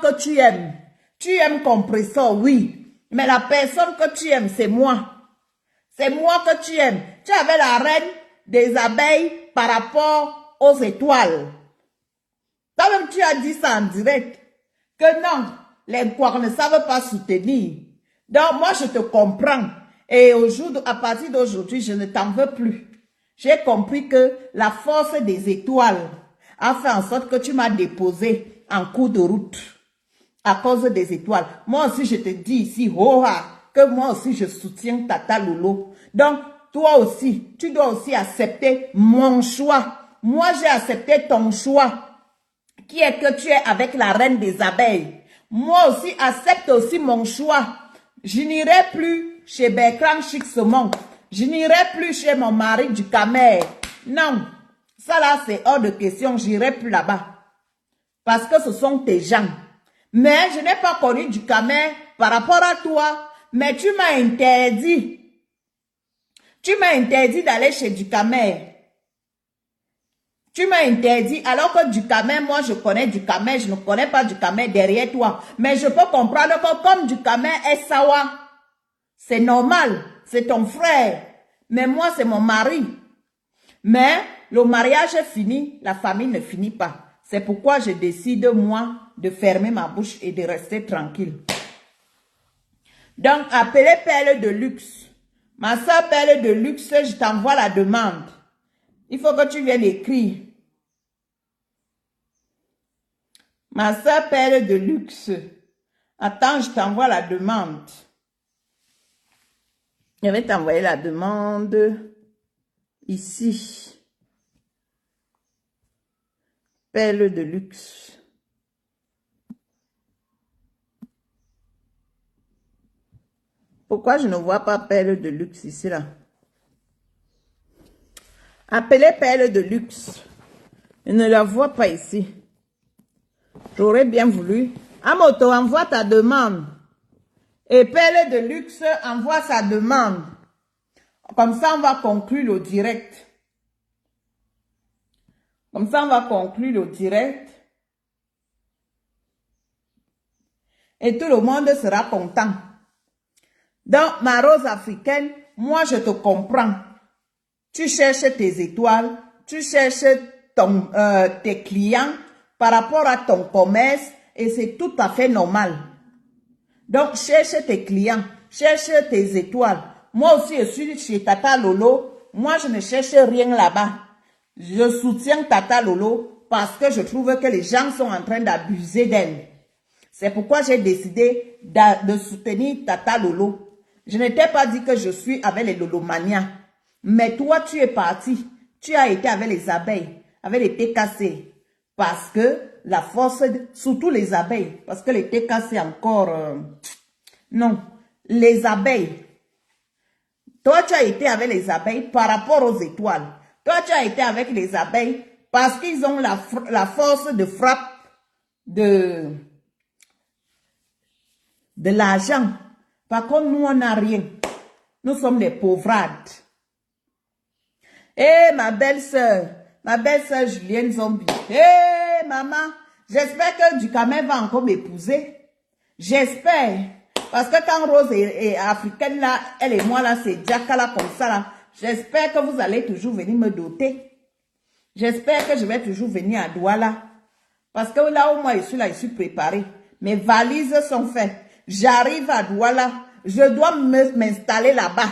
que tu aimes. Tu aimes compresseur, oui. Mais la personne que tu aimes, c'est moi. C'est moi que tu aimes. Tu avais la reine des abeilles par rapport aux étoiles. Toi-même, tu as dit ça en direct. Que non, les poires ne savent pas soutenir. Donc, moi, je te comprends. Et à partir d'aujourd'hui, je ne t'en veux plus. J'ai compris que la force des étoiles a fait en sorte que tu m'as déposé en cours de route à cause des étoiles. Moi aussi, je te dis ici, que moi aussi, je soutiens Tata Lolo. Donc, toi aussi, tu dois aussi accepter mon choix. Moi, j'ai accepté ton choix, qui est que tu es avec la reine des abeilles. Moi aussi, accepte aussi mon choix. Je n'irai plus chez Bertrand Chixemont. Je n'irai plus chez mon mari du Camer. Non, ça là, c'est hors de question. Je n'irai plus là-bas. Parce que ce sont tes gens. Mais je n'ai pas connu du Camer par rapport à toi. Mais tu m'as interdit. Tu m'as interdit d'aller chez du Camer. Tu m'as interdit, alors que du Camer, moi je connais du Camer, je ne connais pas du Camer derrière toi. Mais je peux comprendre que comme du Camer est Sawa, c'est normal, c'est ton frère. Mais moi c'est mon mari. Mais le mariage est fini, la famille ne finit pas. C'est pourquoi je décide, moi, de fermer ma bouche et de rester tranquille. Donc, appelez Perle de Luxe. Ma soeur Perle de Luxe, je t'envoie la demande. Il faut que tu viennes écrire. Ma soeur Perle de Luxe. Attends, je t'envoie la demande. Je vais t'envoyer la demande ici. Perle de Luxe. Pourquoi je ne vois pas Perle de Luxe ici là? Appelez Perle de Luxe. Je ne la vois pas ici. J'aurais bien voulu. Amoto, envoie ta demande. Et Perle de Luxe envoie sa demande. Comme ça, on va conclure le direct. Comme ça, on va conclure le direct. Et tout le monde sera content. Donc, ma rose africaine, moi, je te comprends. Tu cherches tes étoiles, tu cherches tes clients par rapport à ton commerce et c'est tout à fait normal. Donc, cherche tes clients, cherche tes étoiles. Moi aussi, je suis chez Tata Lolo. Moi, je ne cherche rien là-bas. Je soutiens Tata Lolo parce que je trouve que les gens sont en train d'abuser d'elle. C'est pourquoi j'ai décidé de soutenir Tata Lolo. Je ne t'ai pas dit que je suis avec les Lolomaniens. Mais toi, tu es parti. Tu as été avec les abeilles, avec les TKC. Parce que la force, surtout les abeilles, parce que les TKC encore... non, les abeilles. Toi, tu as été avec les abeilles par rapport aux étoiles. Toi, tu as été avec les abeilles parce qu'ils ont la force de frappe de l'argent. Par contre, nous, on n'a rien. Nous sommes des pauvrades. Eh, ma belle-sœur Julienne Zombie. Eh, maman, j'espère que du Camer va encore m'épouser. J'espère. Parce que quand Rose est africaine là, elle et moi là, c'est Diakala comme ça là. J'espère que vous allez toujours venir me doter. J'espère que je vais toujours venir à Douala. Parce que là où moi je suis préparée. Mes valises sont faites. J'arrive à Douala. Je dois m'installer là-bas.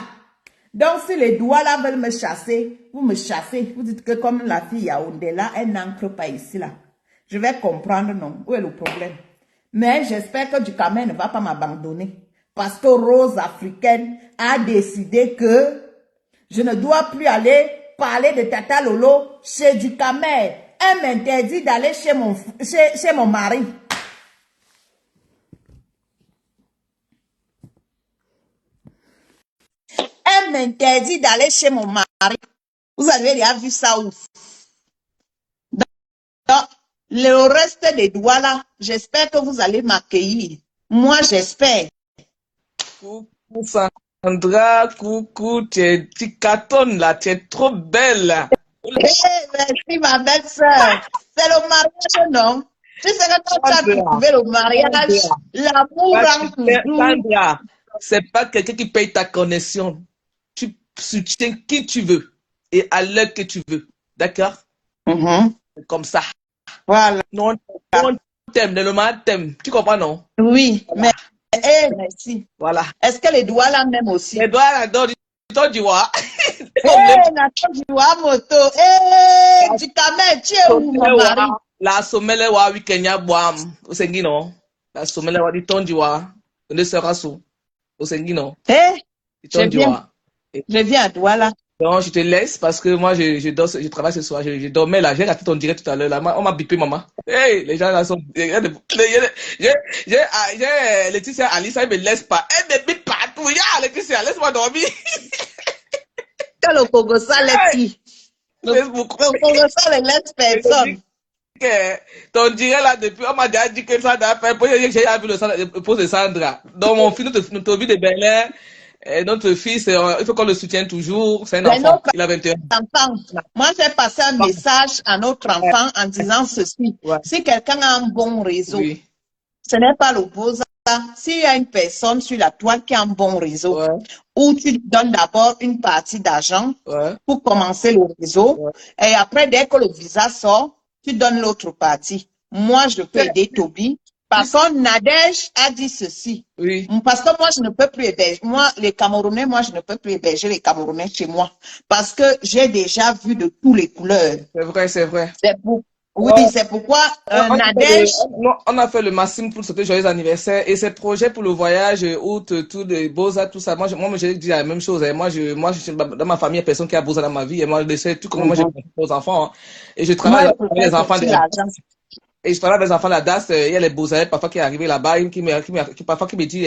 Donc si les Douala veulent me chasser, vous me chassez. Vous dites que comme la fille Yaoundé là, elle n'ancre pas ici là. Je vais comprendre non. Où est le problème? Mais j'espère que du Camer ne va pas m'abandonner. Parce que Rose africaine a décidé que je ne dois plus aller parler de Tata Lolo chez du Camer. Elle m'interdit d'aller chez mon mari. Elle m'interdit d'aller chez mon mari. Vous avez déjà vu ça où? Donc, le reste des doigts là, j'espère que vous allez m'accueillir. Moi, j'espère. Coucou Sandra, coucou, tu cartonnes là, tu es trop belle. Hey, merci ma belle soeur. C'est le mariage, non? Tu sais que quand tu as Sandra, trouvé le mariage, l'amour rentre toujours. Sandra, c'est pas quelqu'un qui paye ta connexion. Tu soutiens qui tu veux et à l'heure que tu veux. D'accord? Mhm. C'est comme ça. Voilà. Non, on t'aime, le mal t'aime. Tu comprends, non? Oui, mais Voilà. merci. Voilà. Est-ce que les doigts là même Les aussi? doigts là-dedans, du roi. Nathan Joua Moto. Du Cameroun, tu es où, mon mari? La somele wa wikenya boam. Osengino. La somele wa di tondi wa. Ne sera sous. Osengino. Eh, Di je tondi viens. wa. Je viens à Douala. Donc, je te laisse parce que moi, je travaille ce soir. Je dormais là. J'ai raté ton direct tout à l'heure. Là. On m'a bipé, maman. Hey, les gens là sont. Laetitia, Alice, elle me laisse pas. Elle me bip partout. Ya, Laetitia, laisse-moi dormir. Que le Congossa laisse Hey, qui? Facebook. Le Congossa ne laisse Je te dis personne. que ton direct là, depuis, on m'a déjà dit que ça doit faire. J'ai vu le post de Sandra. Donc, mon fils, notre vie de Berlin, notre fils, il faut qu'on le soutienne toujours. C'est un Mais enfant. notre Il a 21 enfant, moi j'ai passé un ans. message à notre enfant en disant ceci. Ouais, Si quelqu'un a un bon réseau, oui. ce n'est pas le beau. S'il y a une personne sur la toile qui a un bon réseau, Ouais, où tu lui donnes d'abord une partie d'argent ouais, pour commencer le réseau, ouais. et après, dès que le visa sort, tu donnes l'autre partie. Moi, je peux aider Toby. Par contre, Nadège a dit ceci. Oui, Parce que moi, je ne peux plus héberger. Moi, les Camerounais, moi, je ne peux plus héberger les Camerounais chez moi. Parce que j'ai déjà vu de toutes les couleurs. c'est vrai, c'est vrai. C'est pour... Oui, Ouais. c'est pourquoi On a fait Nadège, non, on a fait le maximum pour souhaiter joyeux anniversaire et ces projets pour le voyage, août, tout les beaux-arts, tout ça. Moi, j'ai dit la même chose. Hein. Dans ma famille, il y a personne qui a beaux-arts dans ma vie. Et moi, je sais tout comment moi, j'ai Mhm. pensé aux enfants. Hein. Et je Moi, travaille je avec préfère les enfants de sortir la l'argent. et je travaille avec les enfants de la DAS. Il y a les beaux-arts parfois qui est arrivé là-bas, parfois qui me dit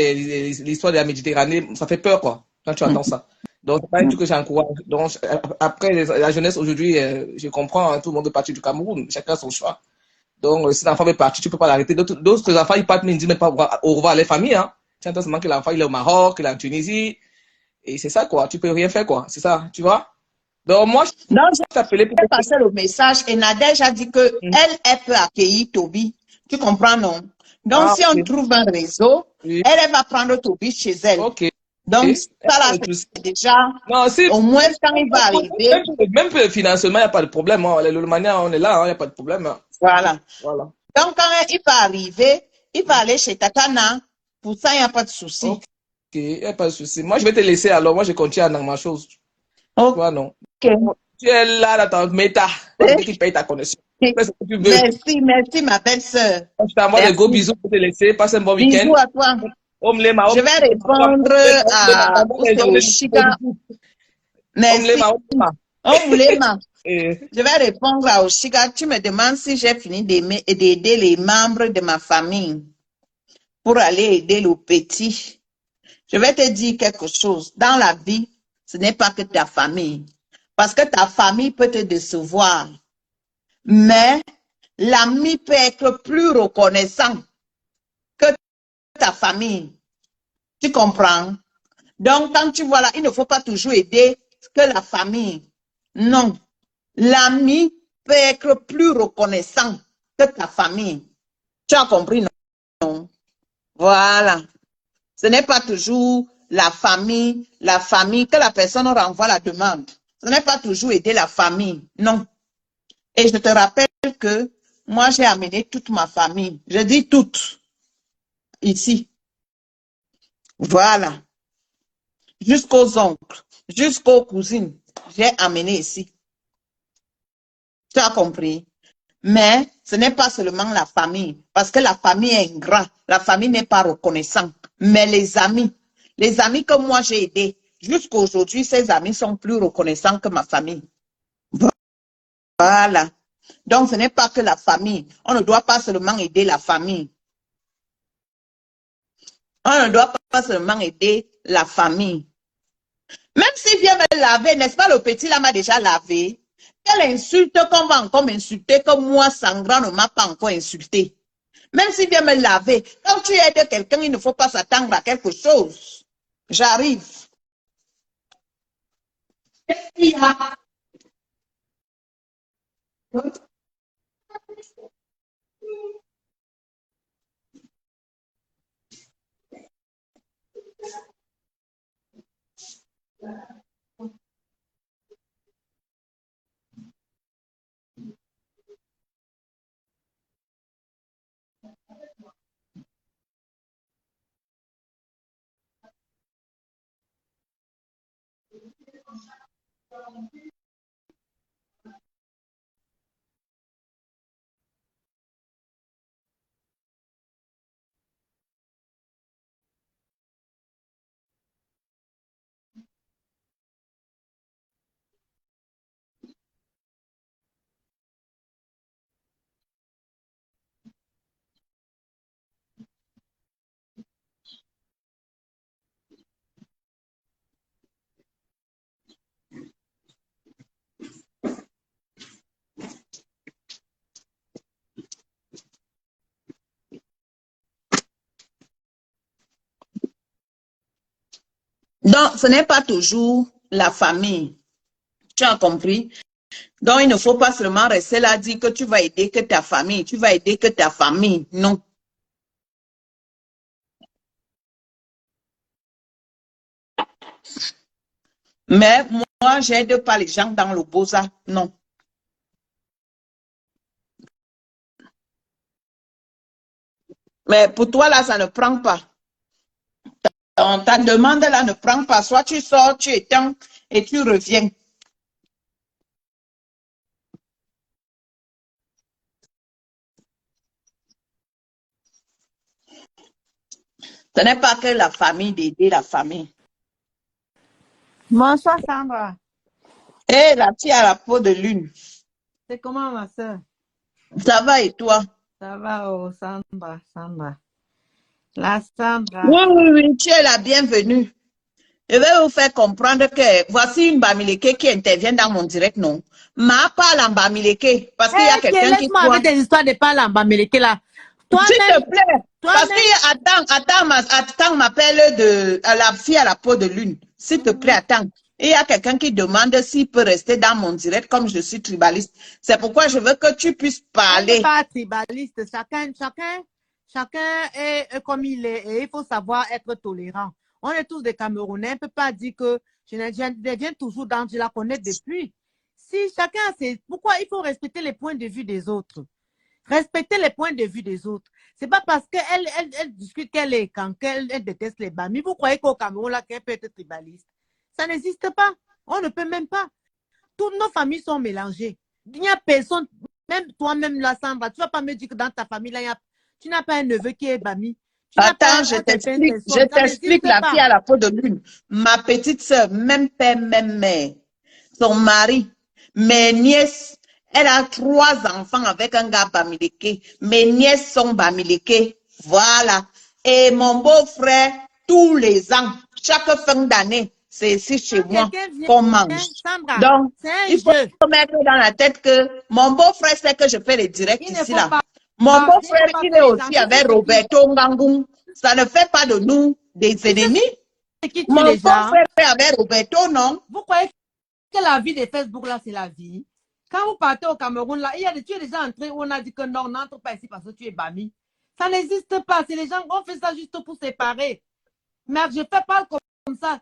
l'histoire de la Méditerranée. Ça fait peur, quoi, quand tu entends ça. Donc, c'est pas un truc que j'encourage. Donc, après, la jeunesse aujourd'hui, je comprends, hein, tout le monde est parti du Cameroun. Chacun son choix. Donc, si l'enfant est parti, tu peux pas l'arrêter. D'autres enfants, ils partent, mais ils disent même pas au revoir à les familles, hein. Tu entends seulement que l'enfant, il est au Maroc, il est en Tunisie. Et c'est ça, quoi. Tu peux rien faire, quoi. C'est ça, tu vois. Donc, moi, je Donc, t'appelais pour j'ai passé le message et Nadège a dit que Hmm. elle peut accueillir Toby. Tu comprends, non? Donc, Ah, si on ok. trouve un réseau, Oui. elle va prendre Toby chez elle. Ok. Donc, ça là, Pas de souci. c'est déjà, Non, si, au moins, quand il va arriver, même pour le financement, il n'y a pas de problème. Hein. Le manière, on est là, il n'y a pas de problème. Hein. voilà. Voilà. Donc, quand il va arriver, il va aller chez Tatana. Pour ça, il n'y a pas de souci. Ok. Il n'y a pas de souci. Moi, je vais te laisser alors. Moi, je continue dans ma chose. Tu Ok. vois, non? Tu es là, dans ton méta. Pas quelqu'un qui paye ta connexion. Fais ce que tu veux. Merci, merci, ma belle-sœur. Je t'envoie de gros Merci. bisous pour te laisser. Passe un bon week-end. Bisous à toi. Omlema, Je vais répondre à Oshiga. Merci. omlema, omlema. Omulema. Eh, Je vais répondre à Oshiga. Tu me demandes si j'ai fini d'aider les membres de ma famille pour aller aider le petit. Je vais te dire quelque chose. Dans la vie, ce n'est pas que ta famille. Parce que ta famille peut te décevoir. Mais l'ami peut être plus reconnaissant que ta famille. Tu comprends? Donc, quand tu vois là, il ne faut pas toujours aider que la famille. Non. L'ami peut être plus reconnaissant que ta famille. Tu as compris, non? Voilà. Ce n'est pas toujours la famille, que la personne renvoie la demande. Ce n'est pas toujours aider la famille. Non. Et je te rappelle que moi, j'ai amené toute ma famille. Je dis toute ici. Voilà. Jusqu'aux oncles, jusqu'aux cousines, j'ai amené ici. Tu as compris? Mais ce n'est pas seulement la famille, parce que la famille est ingrat, la famille n'est pas reconnaissante. Mais les amis que moi j'ai aidés, jusqu'à aujourd'hui, ces amis sont plus reconnaissants que ma famille. Voilà. Donc ce n'est pas que la famille. On ne doit pas seulement aider la famille. On ne doit pas seulement aider la famille. Même s'il vient me laver, n'est-ce pas, le petit là m'a déjà lavé. Quelle insulte qu'on va encore m'insulter que moi, Sangra ne m'a pas encore insulté. Même s'il vient me laver, quand tu aides quelqu'un, il ne faut pas s'attendre à quelque chose. J'arrive. Donc, ce n'est pas toujours la famille. Tu as compris? Donc, il ne faut pas seulement rester là dire que tu vas aider que ta famille, tu vas aider que ta famille. Non. Mais moi, j'aide pas les gens dans le beaux-arts. Non. Mais pour toi, là, ça ne prend pas. Ta demande, là, ne prend pas. Soit tu sors, tu éteins et tu reviens. Ce n'est pas que la famille d'aider la famille. Bonsoir Sandra. Et la fille à la peau de lune. C'est comment ma soeur? Ça va et toi? Ça va, oh Sandra, Sandra. La Sandra. Oui, oui, oui, tu es la bienvenue. Je vais vous faire comprendre que voici une Bamileke qui intervient dans mon direct, non? Ma parle en Bamileke parce qu'il y a quelqu'un qui laisse-moi croit. avec tes histoires de parler en Bamileke là. S'il te Toi-même, plaît, parce que attends, m'appelle de la fille à la peau de lune. S'il te plaît, attends. Il y a quelqu'un qui demande s'il peut rester dans mon direct comme je suis tribaliste. C'est pourquoi je veux que tu puisses on n'est parler. pas tribaliste. Chacun est comme il est et il faut savoir être tolérant. On est tous des Camerounais. On ne peut pas dire que je viens toujours dans, je la connais depuis. Si chacun sait, pourquoi il faut respecter les points de vue des autres? Respecter les points de vue des autres. C'est pas parce qu'elle discute qu'elle est quand elle déteste les Bamis. Vous croyez qu'au Cameroun, là, qu'elle peut être tribaliste? Ça n'existe pas. On ne peut même pas. Toutes nos familles sont mélangées. Il n'y a personne, même toi-même, là, Sandra, tu ne vas pas me dire que dans ta famille, là, tu n'as pas un neveu qui est Bami. Attends, je t'explique la fille à la peau de lune. Ma petite sœur, même père, même mère. Son mari, mes nièces, elle a 3 enfants avec un gars Bamileke. Mes nièces sont Bamileke. Voilà. Et mon beau-frère, tous les ans, chaque fin d'année, c'est ici chez moi qu'on mange. Sandra, Donc, il faut mettre dans la tête que mon beau-frère sait que je fais les directs ici là. Mon beau-frère, il est aussi avec Roberto Ngangou. Ça ne fait pas de nous des ennemis. Mon beau-frère est avec Roberto, non? Vous croyez que la vie de Facebook, là, c'est la vie? Quand vous partez au Cameroun, là, tu es déjà entré où on a dit que non, n'entre pas ici parce que tu es Bami. Ça n'existe pas. C'est les gens, on fait ça juste pour séparer. Mais je ne fais pas comme ça.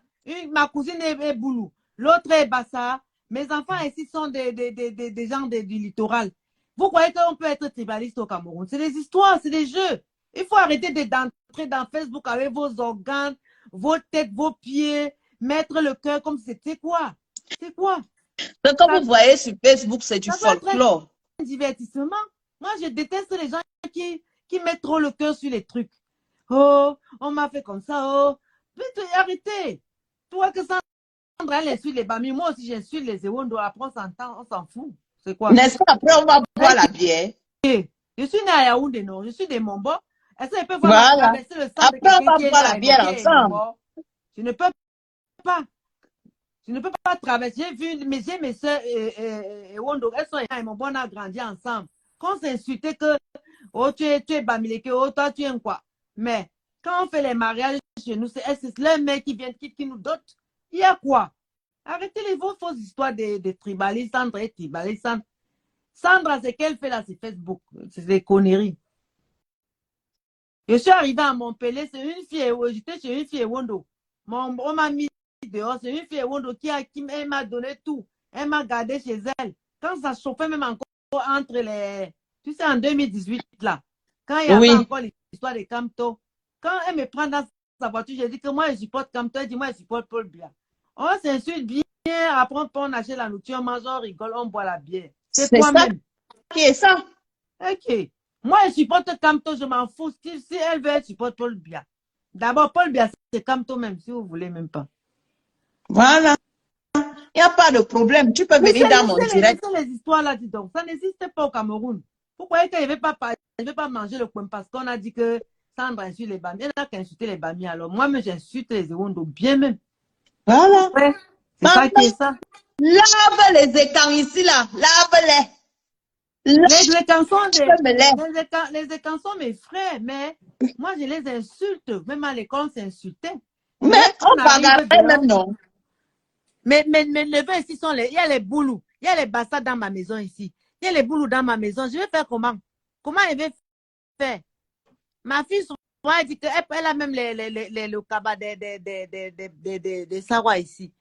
Ma cousine est Boulou, l'autre est Bassa. Mes enfants ici sont des gens du littoral. Vous croyez qu'on peut être tribaliste au Cameroun? C'est des histoires, c'est des jeux. Il faut arrêter d'entrer dans Facebook avec vos organes, vos têtes, vos pieds, mettre le cœur comme c'était quoi? C'est quoi? Ce que vous voyez sur Facebook, c'est du folklore. Un divertissement. Moi, je déteste les gens qui mettent trop le cœur sur les trucs. Oh, on m'a fait comme ça, oh. Arrêtez. Toi que Sandra, elle insulte les Bami. Moi aussi, j'insulte les Ewondo. Après, on s'en fout. C'est quoi? N'est-ce pas? Après, on va boire la bière. Je suis née à Yaoundé, non? Je suis des Mombo. Est-ce qu'elle peut voir traverser le sang après, on va boire la bière ensemble. Je ne peux pas. Je ne peux pas traverser. J'ai vu mes soeurs Ewondo. Elles sont et mon bon a grandi ensemble. Quand on s'insultait que oh, tu es Bamileke, oh, toi, tu es quoi? Mais quand on fait les mariages chez nous, c'est les mecs qui viennent, qui nous dotent. Il y a quoi? Arrêtez les fausses histoires de tribalistes, Sandra et tribalistes. Sandra, c'est qu'elle fait là, c'est Facebook. C'est des conneries. Je suis arrivée à Montpellier, c'est une fille, j'étais chez une fille Wondo. On m'a mis dehors, c'est une fille Wondo qui m'a donné tout. Elle m'a gardé chez elle. Quand ça chauffait même encore entre les... Tu sais, en 2018, là, quand il y avait encore l'histoire de Camto, quand elle me prend dans sa voiture, j'ai dit que moi, je supporte Camto, elle dit moi, je supporte Paul Biya. On s'insulte bien, après on achète la nourriture, on mange, on rigole, on boit la bière. C'est toi-même. Qui est ça? Ok. Moi, je supporte Camto, je m'en fous. Si elle veut, elle supporte Paul Biya. D'abord, Paul Biya, c'est Camto même, si vous voulez même pas. Voilà. Il n'y a pas de problème. Tu peux venir dans mon direct. Les histoires là, dis donc. Ça n'existe pas au Cameroun. Vous croyez qu'elle ne veut pas manger le coin parce qu'on a dit que Sandra insulte les Bami. Elle n'a qu'à insulter les Bami. Alors, moi-même, j'insulte les Ewondo bien même. Voilà. Ouais. C'est ça qui est ça. Lave les étangs ici, là. Lave-les. Les étangs sont mes frères, mais moi, je les insulte. Même à l'école, on s'insultait. Mais on bagarre même, non? Mes neveux ici sont il y a les boulous. Il y a les bassas dans ma maison ici. Il y a les boulous dans ma maison. Je vais faire comment? Comment elle va faire? Ma fille, souvent, elle dit qu'elle a même le cabas des Sawa ici.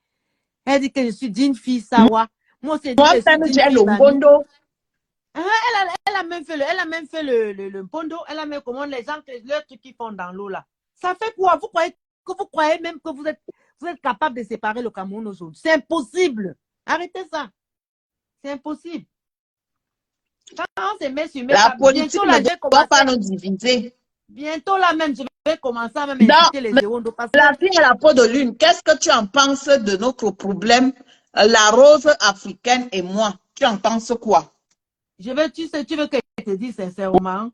Elle dit que je suis d'une fille Sawa. Moi, c'est dit que je suis d'une fille Bami. Elle a même fait le pondo. Elle a même commandé les gens, leurs trucs qu'ils font dans l'eau là. Ça fait quoi? Vous croyez même que vous êtes capable de séparer le Cameroun aujourd'hui? C'est impossible. Arrêtez ça. C'est impossible. Quand on se met sur mes la politique ne doit pas nous diviser. Bientôt là même, je vais commencer à même insulter les Ewondo. La vie à la peau de lune, qu'est-ce que tu en penses de notre problème, la rose africaine et moi? Tu en penses quoi? Tu veux que je te dise sincèrement?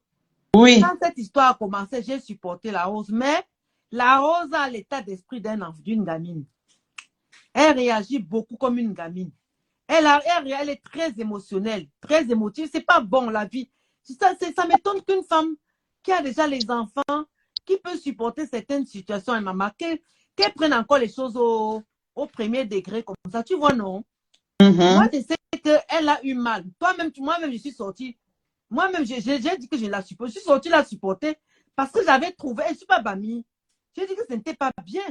Oui. Quand cette histoire a commencé, j'ai supporté la rose, mais la rose a l'état d'esprit d'une gamine. Elle réagit beaucoup comme une gamine. Elle est très émotionnelle, très émotive. C'est pas bon la vie. Ça m'étonne qu'une femme qui a déjà les enfants, qui peut supporter certaines situations, elle m'a marqué, qu'elle prenne encore les choses au premier degré comme ça. Tu vois, non? Moi, je sais qu'elle a eu mal. Moi-même, je suis sortie. Moi-même, j'ai dit que je la supporte. Je suis sortie la supporter parce que j'avais trouvé, je ne suis pas Bami. J'ai dit que ce n'était pas bien.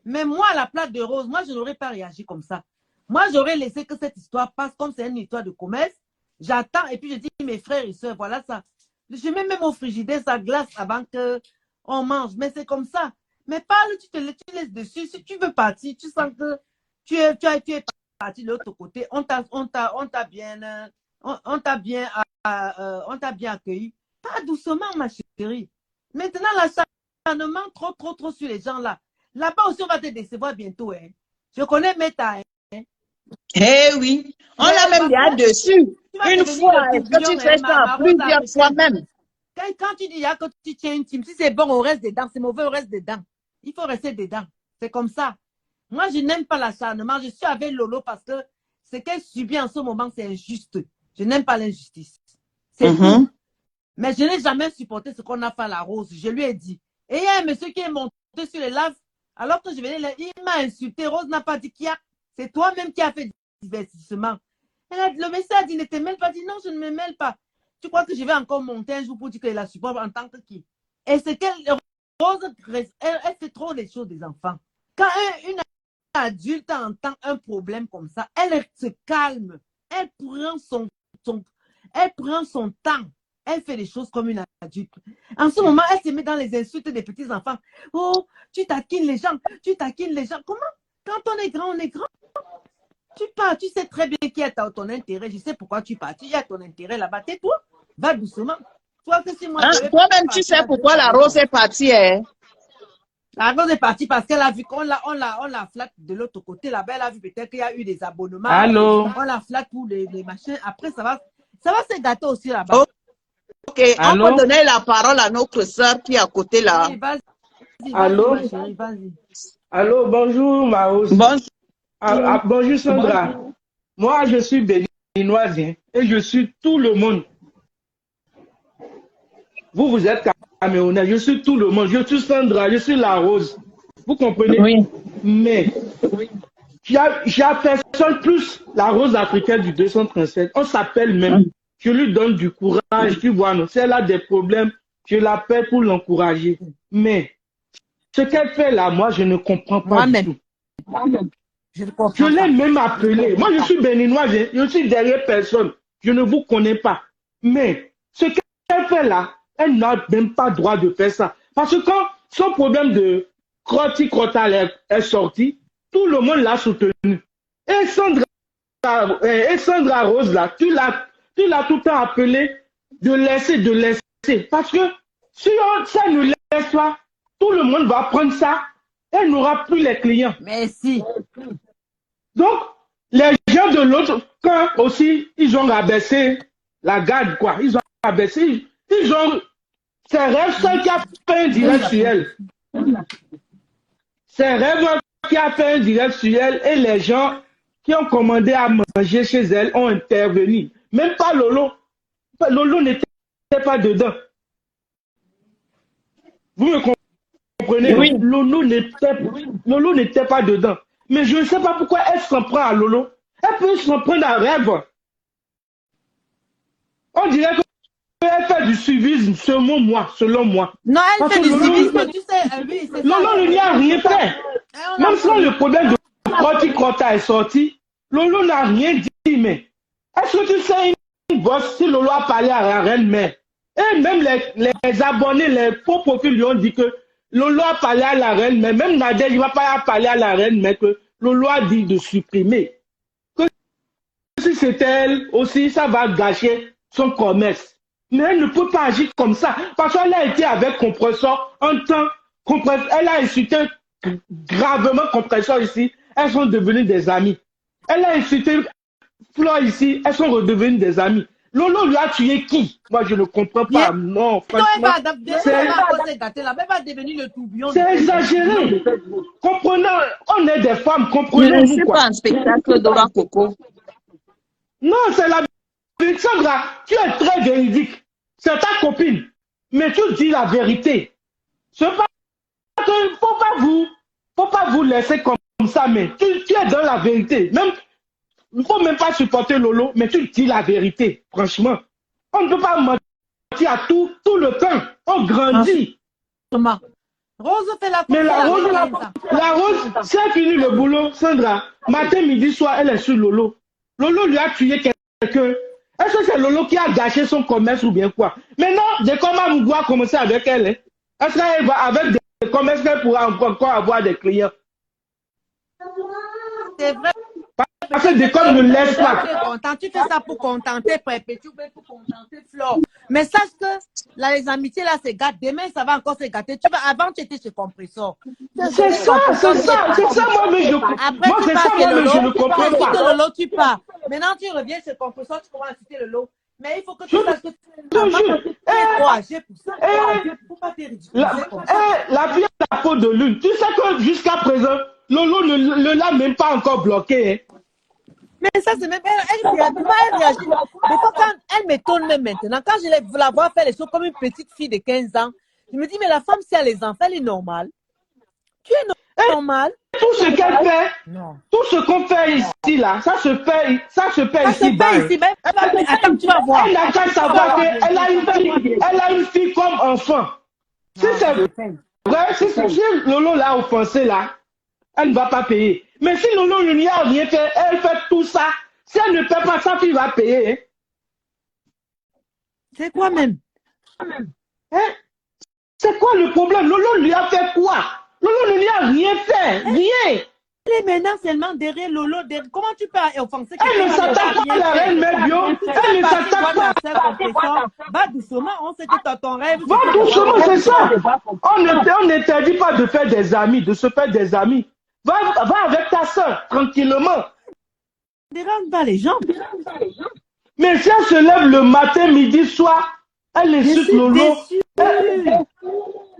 Mais moi, à la place de Rose, moi, je n'aurais pas réagi comme ça. Moi, j'aurais laissé que cette histoire passe comme c'est une histoire de commerce. J'attends et puis je dis mes frères et soeurs, voilà ça. Je mets même au frigidaire sa glace avant qu'on mange. Mais c'est comme ça. Mais parle, tu laisses dessus. Si tu veux partir, tu sens que tu es parti de l'autre côté. On t'a bien accueilli. Pas doucement, ma chérie. Maintenant, l'acharnement trop sur les gens là. Là-bas aussi, on va te décevoir bientôt. Hein. Je connais Meta. Hein. Eh oui, on l'a même bien dessus. Une fois, est-ce que tu fais ça plusieurs fois même? Quand tu dis que tu tiens une team, si c'est bon, on reste dedans. C'est mauvais, on reste dedans. Il faut rester dedans. C'est comme ça. Moi, je n'aime pas l'acharnement. Je suis avec Lolo parce que ce qu'elle subit en ce moment, c'est injuste. Je n'aime pas l'injustice. C'est tout. Mais je n'ai jamais supporté ce qu'on a fait à la Rose. Je lui ai dit. Et il y a un monsieur qui est monté sur les lives, alors que je venais là, il m'a insulté. Rose n'a pas dit qu'il y a. C'est toi-même qui as fait divertissement. Le message a dit, ne te mêle pas. Dit non, je ne me mêle pas. Tu crois que je vais encore monter un jour pour dire qu'elle la supporte en tant que qui? Et c'est qu'elle, Rose, elle fait trop les choses des enfants. Quand une adulte entend un problème comme ça, elle se calme. Elle prend son temps. Elle fait les choses comme une adulte. En ce moment, elle se met dans les insultes des petits enfants. Oh, tu taquines les gens. Comment? Quand on est grand, on est grand. Tu pars, tu sais très bien qui est ton intérêt. Je sais pourquoi tu pars. Il y a ton intérêt là-bas. Tais-toi. Va doucement. Toi-même, tu sais pourquoi la Rose est partie. Hein? La Rose est partie parce qu'elle a vu qu'on la flatte de l'autre côté. Là-bas, elle a vu peut-être qu'il y a eu des abonnements. Allô? On la flatte pour les machins. Après, ça va se gâter aussi là-bas. Ok, allô? On peut donner la parole à notre soeur qui est à côté là. Oui, vas-y, allô? ma chérie, vas-y. Allô, bonjour, ma Rose. Bonjour, Sandra. Bonjour. Moi, je suis béninoise et je suis tout le monde. Vous êtes camerounais, je suis tout le monde. Je suis Sandra, je suis la Rose. Vous comprenez? Oui. Mais, j'ai personne plus la Rose africaine du 237. On s'appelle même. Je lui donne du courage, tu vois, non? Si elle a des problèmes, je l'appelle pour l'encourager. Mais, ce qu'elle fait là, moi, je ne comprends pas du tout. Je l'ai même appelé. Moi, je suis béninois, je suis derrière personne. Je ne vous connais pas. Mais, ce qu'elle fait là, elle n'a même pas droit de faire ça. Parce que quand son problème de crotti-crottal est sorti, tout le monde l'a soutenu. Et Sandra Rose là, tu l'as tout le temps appelé de laisser. Parce que si ça ne laisse pas, tout le monde va prendre ça. Elle n'aura plus les clients. Merci. Donc, les gens de l'autre camp aussi, ils ont rabaissé la garde, quoi. Ils ont rabaissé. C'est Rêve qui a fait un direct sur elle. C'est Rêve qui a fait un direct sur elle et les gens qui ont commandé à manger chez elle ont intervenu. Même pas Lolo. Lolo n'était pas dedans. Vous me comprenez? Oui. Lolo n'était pas dedans. Mais je ne sais pas pourquoi elle s'en prend à Lolo. Elle peut s'en prendre à Rêve. On dirait qu'elle fait du suivisme selon moi. Non, elle Parce fait que du Lolo, civisme, tu sais, oui, c'est ça. Lolo n'y a rien fait. On a Même quand le problème de Crota est sorti, Lolo n'a rien dit. Mais est-ce que tu sais une bosse si Lolo a parlé à la reine mère? Et même les abonnés, les faux profils lui ont dit que Lolo a parlé à la reine mère. Même Nadège ne va pas parler à la reine mère que Lolo a dit de supprimer. Que si c'était elle aussi, ça va gâcher son commerce. Mais elle ne peut pas agir comme ça. Parce qu'elle a été avec Compressor un temps. Elle a insulté gravement Compressor ici. Elles sont devenues des amies. Elle a insulté Flore ici. Elles sont redevenues des amies. Lolo lui a tué qui? Moi, je ne comprends pas. Non, franchement. C'est exagéré. Comprenez, on est des femmes. Comprenez-nous. Je ne suis pas un spectacle devant Coco. Non, c'est la vérité. Sandra, tu es très véridique. C'est ta copine. Mais tu dis la vérité. C'est pas que faut pas vous laisser comme ça, mais tu es dans la vérité. Même, il ne faut même pas supporter Lolo, mais tu dis la vérité. Franchement, on ne peut pas mentir à tout le temps. On grandit. Rose fait la Mais la Rose, si elle finit le boulot, Sandra, matin, midi, soir, elle est sur Lolo. Lolo lui a tué quelqu'un. Est-ce que c'est Lolo qui a gâché son commerce ou bien quoi? Maintenant, dès qu'on va vouloir commencer avec elle, est-ce qu'elle va avec des commerces qu'elle pourra encore avoir des clients? C'est vrai. Parce que des comme ne laisse pas. Tu fais ça pour contenter Perpétue, pour contenter Flore. Mais sache que là, les amitiés, là, se gâtent. Demain, ça va encore se gâter. Avant, tu étais chez Compressor. C'est ça, moi, mais je ne comprends pas. Tu Lolo, tu pars. Maintenant, tu reviens chez Compressor, tu commences à citer Lolo. Mais il faut que tu saches que tu es trop âgé pour ça. Faut pas te ridiculiser comme ça. La fille a la peau de lune. Tu sais que jusqu'à présent, Lolo ne l'a même pas encore bloqué. Hein. Mais ça, c'est même. Elle réagit. Mais quand elle m'étonne même maintenant, quand je la vois faire les choses comme une petite fille de 15 ans, je me dis, mais la femme, si elle a les enfants, elle est normale. Tu es normale. Tout ce qu'elle fait, tout ce qu'on fait ici, là, ça se fait ici. Attends, tu vas voir. Elle n'a qu'à savoir qu'elle a une fille comme enfant. Si c'est vrai, si Lolo l'a offensé, là, elle ne va pas payer. Mais si Lolo ne lui a rien fait, elle fait tout ça. Si elle ne paie pas, sa fille va payer. Hein. C'est quoi même? Hein? C'est quoi le problème? Lolo lui a fait quoi? Lolo ne lui a rien fait. Rien. Elle est maintenant seulement derrière Lolo. Comment tu peux offenser Elle ne s'attaque pas à la reine Mébio. Elle ne s'attaque pas. Va doucement, on sait que ton rêve. Va doucement, c'est ça. On n'interdit pas de faire des amis, de se faire des amis. Va avec ta soeur, tranquillement. Dérange pas les gens. Mais si elle se lève le matin, midi, soir, elle insulte Lolo.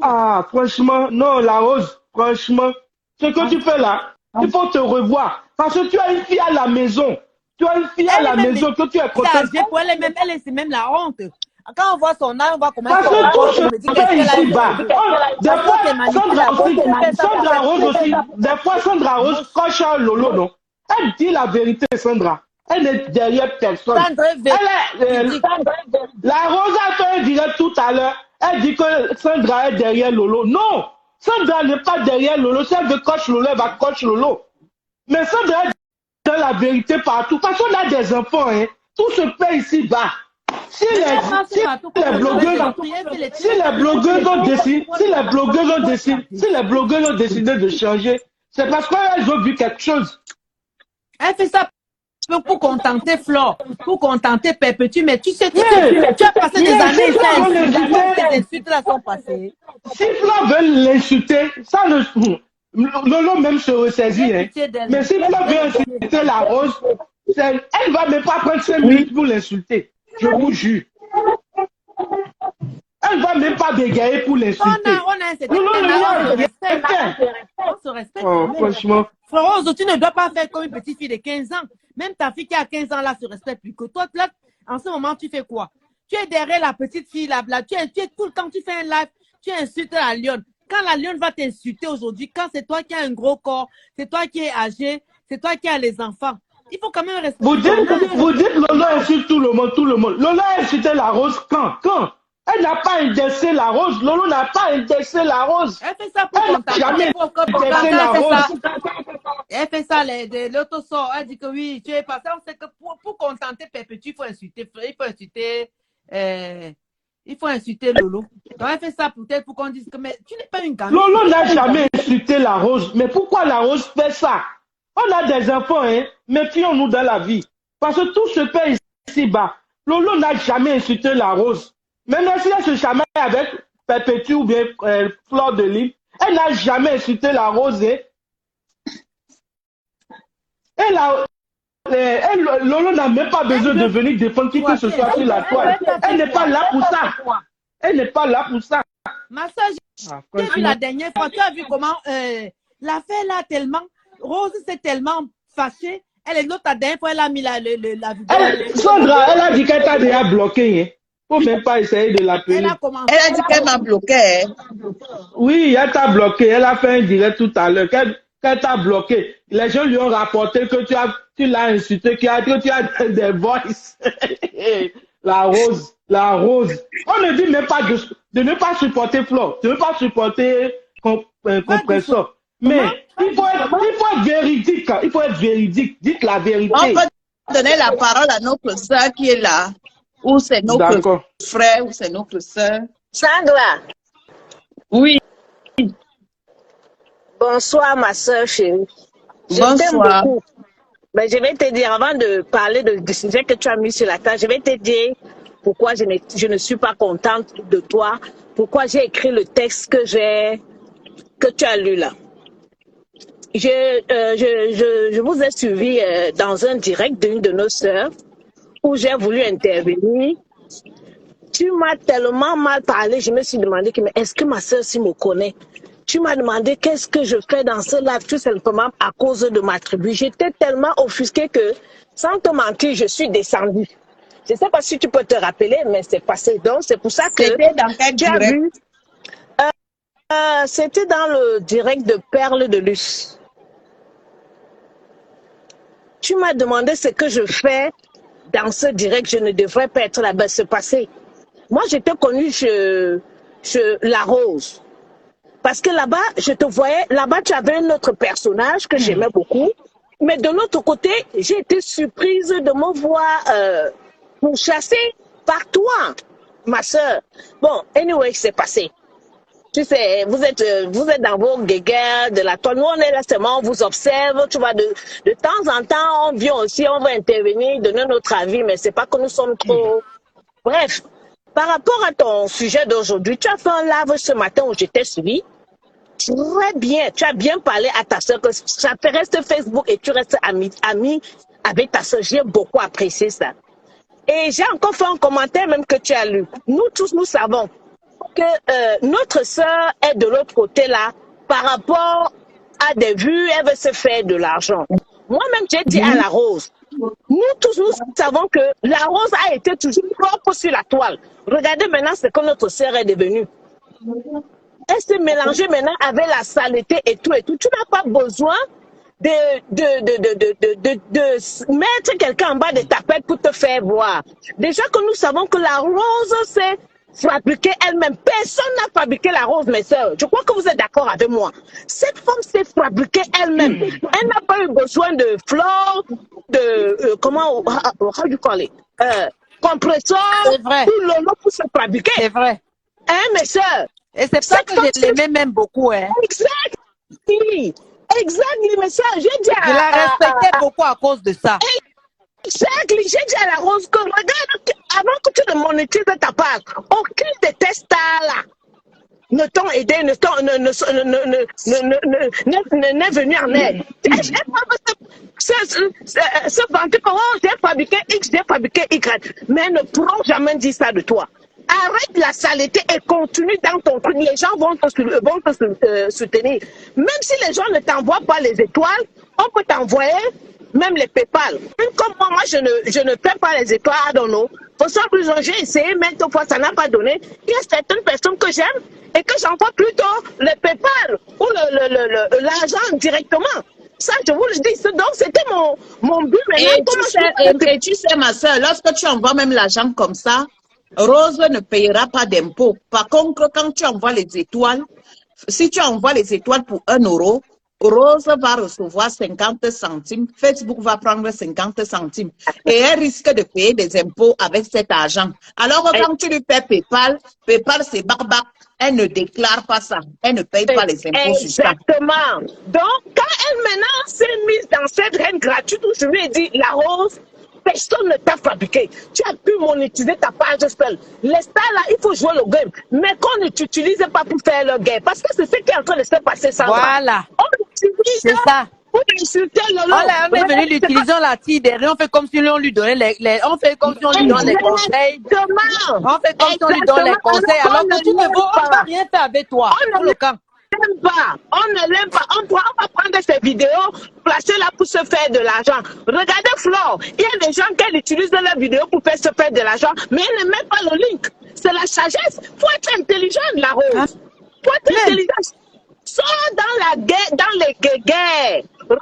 Ah, franchement, non, la Rose, franchement, ce que tu fais là, il faut te revoir. Parce que tu as une fille à la maison. Tu as une fille à la maison que tu es contente. C'est même la honte. Quand on voit son âge, on voit comment parce que tout se fait ici-bas. Sandra Rose aussi, des fois Sandra Rose coche à Lolo, non? Elle dit la vérité, Sandra. Elle est derrière personne. La Rose a fait un direct tout à l'heure. Elle dit que Sandra est derrière Lolo. Non! Sandra n'est pas derrière Lolo. Si elle veut coche Lolo, elle va coche Lolo. Mais Sandra est dans la vérité partout. Parce qu'on a des enfants, hein. Tout se fait ici-bas. Si les blogueuses ont décidé de changer, c'est parce qu'elles ont vu quelque chose. Elle fait ça pour contenter Flore, pour contenter Perpétue, mais tu sais, tu as passé des années, ces insultes-là sont passées. Si Flore veut l'insulter, ça Lolo même se ressaisit. Hein. Mais si Flore veut insulter la Rose, elle ne va même pas prendre 5 minutes pour l'insulter. Je vous jure. Elle ne va même pas bégayer pour l'insulter. On se respecte. Franchement. Florence, tu ne dois pas faire comme une petite fille de 15 ans. Même ta fille qui a 15 ans là se respecte plus que toi. Là, en ce moment, tu fais quoi? Tu es derrière la petite fille là. Tu es tout le temps, tu fais un live, tu insultes la lionne. Quand la lionne va t'insulter aujourd'hui, quand c'est toi qui as un gros corps, c'est toi qui es âgé, c'est toi qui as les enfants, il faut quand même respecter. Vous dites Lolo insulte tout le monde. Lolo a insulté la rose quand elle n'a pas indexé la rose. Lolo n'a pas indexé la rose. Elle fait ça pour contenter. Jamais indexé la rose. Elle fait ça, l'autosort. Elle dit que oui, tu es passé. On sait que pour contenter Perpétue, il faut insulter Lolo. Donc elle fait ça peut-être pour qu'on dise que mais tu n'es pas une gamine. Lolo n'a jamais insulté la rose. Mais pourquoi la rose fait ça? On a des enfants, hein. Méfions-nous dans la vie. Parce que tout se fait ici-bas. Lolo n'a jamais insulté la rose. Maintenant, si elle se chamaille avec Perpétue ou bien Fleur de Lys, elle n'a jamais insulté la rose. Hein. Lolo n'a même pas besoin de venir défendre qui que ce soit sur la toile. Elle n'est pas là pour ça. Elle n'est pas là pour ça. Ma soeur, j'ai vu la dernière fois, tu as vu comment l'affaire là tellement, Rose s'est tellement fâchée. Elle est l'autre, la dernière fois, elle a mis la vidéo. Sandra, elle a dit qu'elle t'a déjà bloqué. Hein. Faut même pas essayer de l'appeler. Elle a dit qu'elle m'a bloqué. Oui, elle t'a bloqué. Elle a fait un direct tout à l'heure. Qu'elle t'a bloqué. Les gens lui ont rapporté que tu l'as insulté, que tu as des voices. La rose. On ne dit même pas de ne pas supporter Flo, de ne pas supporter Compressor. Mais il faut être véridique. Il faut être véridique. Dites la vérité. On peut donner la parole à notre soeur qui est là. Ou c'est notre frère, ou c'est notre soeur. Sandra. Oui. Bonsoir, ma soeur chérie. Bonsoir. Beaucoup. Mais je vais te dire, avant de parler du sujet que tu as mis sur la table, je vais te dire pourquoi je ne suis pas contente de toi, pourquoi j'ai écrit le texte que tu as lu là. Je vous ai suivi dans un direct d'une de nos sœurs où j'ai voulu intervenir. Tu m'as tellement mal parlé, je me suis demandé mais est-ce que ma sœur me connaît? Tu m'as demandé qu'est-ce que je fais dans ce live tout simplement à cause de ma tribu. J'étais tellement offusquée que, sans te mentir, je suis descendue. Je ne sais pas si tu peux te rappeler, mais c'est passé. Donc, c'est pour ça que c'était dans quel direct? C'était dans le direct de Perle de Luce. Tu m'as demandé ce que je fais dans ce direct. Je ne devrais pas être là-bas. C'est passé. Moi, j'étais connue chez La Rose. Parce que là-bas, je te voyais, là-bas, tu avais un autre personnage que j'aimais beaucoup. Mais de l'autre côté, j'ai été surprise de me voir pourchassée par toi, ma soeur. Bon, anyway, c'est passé. Tu sais, vous êtes dans vos guéguerres de la toile. Nous, on est là seulement, on vous observe. Tu vois, de temps en temps, on vient aussi, on va intervenir, donner notre avis, mais c'est pas que nous sommes trop... Bref. Par rapport à ton sujet d'aujourd'hui, tu as fait un live ce matin où j'étais suivi. Très bien, tu as bien parlé à ta soeur, que ça te reste Facebook et tu restes ami avec ta soeur. J'ai beaucoup apprécié ça. Et j'ai encore fait un commentaire même que tu as lu. Nous tous, nous savons que notre soeur est de l'autre côté là, par rapport à des vues, elle veut se faire de l'argent. Moi-même, j'ai dit à La Rose, nous tous, nous savons que La Rose a été toujours propre sur la toile. Regardez maintenant ce que notre sœur est devenue. Elle s'est mélangée maintenant avec la saleté et tout et tout. Tu n'as pas besoin de mettre quelqu'un en bas de ta tête pour te faire voir. Déjà que nous savons que La Rose s'est fabriquée elle-même. Personne n'a fabriqué La Rose, mes sœurs. Je crois que vous êtes d'accord avec moi. Cette femme s'est fabriquée elle-même. Elle n'a pas eu besoin de fleurs, de comment how you call it? Compresseur pour se fabriquer. C'est vrai. Hein, mes sœurs? Et c'est ça que je l'aimais même beaucoup. Hein. Exactly, mes sœurs. J'ai dit je la respectais beaucoup à cause de ça. Exactly. J'ai dit à La Rose que regarde, avant que tu ne monétises ta part, aucune de tes stars là ne t'ont aidé, n'est venu en aide. Se vanter que oh, j'ai fabriqué X, j'ai fabriqué Y, mais ne pourront jamais dire ça de toi. Arrête la saleté et continue dans ton truc. Les gens vont te soutenir. Même si les gens ne t'envoient pas les étoiles, on peut t'envoyer même les PayPal. Comme moi, je ne paie pas les étoiles à Dono. Pour ça, j'ai essayé maintes fois, ça n'a pas donné. Il y a certaines personnes que j'aime et que j'envoie plutôt le PayPal ou l'argent directement. Ça, je vous le dis. Donc, c'était mon but maintenant. Et tu sais, ma soeur, lorsque tu envoies même l'argent comme ça, Rose ne payera pas d'impôt. Par contre, quand tu envoies les étoiles, si tu envoies les étoiles pour 1 euro, Rose va recevoir 50 centimes, Facebook va prendre 50 centimes et elle risque de payer des impôts avec cet argent. Alors que quand tu lui paies PayPal, PayPal c'est barbare, elle ne déclare pas ça, elle ne paye pas les impôts sur ça. Exactement. Donc, quand elle maintenant s'est mise dans cette reine gratuite où je lui ai dit, la Rose, personne ne t'a fabriqué. Tu as pu monétiser ta page spell. Les stars là, il faut jouer le game. Mais qu'on ne t'utilise pas pour faire le game. Parce que c'est ce qui est en train de se passer, Sandra. Voilà. On utilise C'est ça. pour insulter Lolo. On est venu l'utiliser, on l'a tiré derrière, on fait comme si on lui donnait on fait comme si on lui donne les conseils. Exactement. On fait comme si on lui donne les conseils, alors que tu ne veux, on ne va rien faire avec toi. On ne l'aime pas. On ne l'aime pas. On va prendre ces vidéos, placer là pour se faire de l'argent. Regardez Flore. Il y a des gens qui utilisent leurs vidéos pour se faire de l'argent, mais ils ne mettent pas le link. C'est la sagesse. Faut être intelligent, la Rose. Faut être intelligent. Sors dans la guerre, dans les guerres.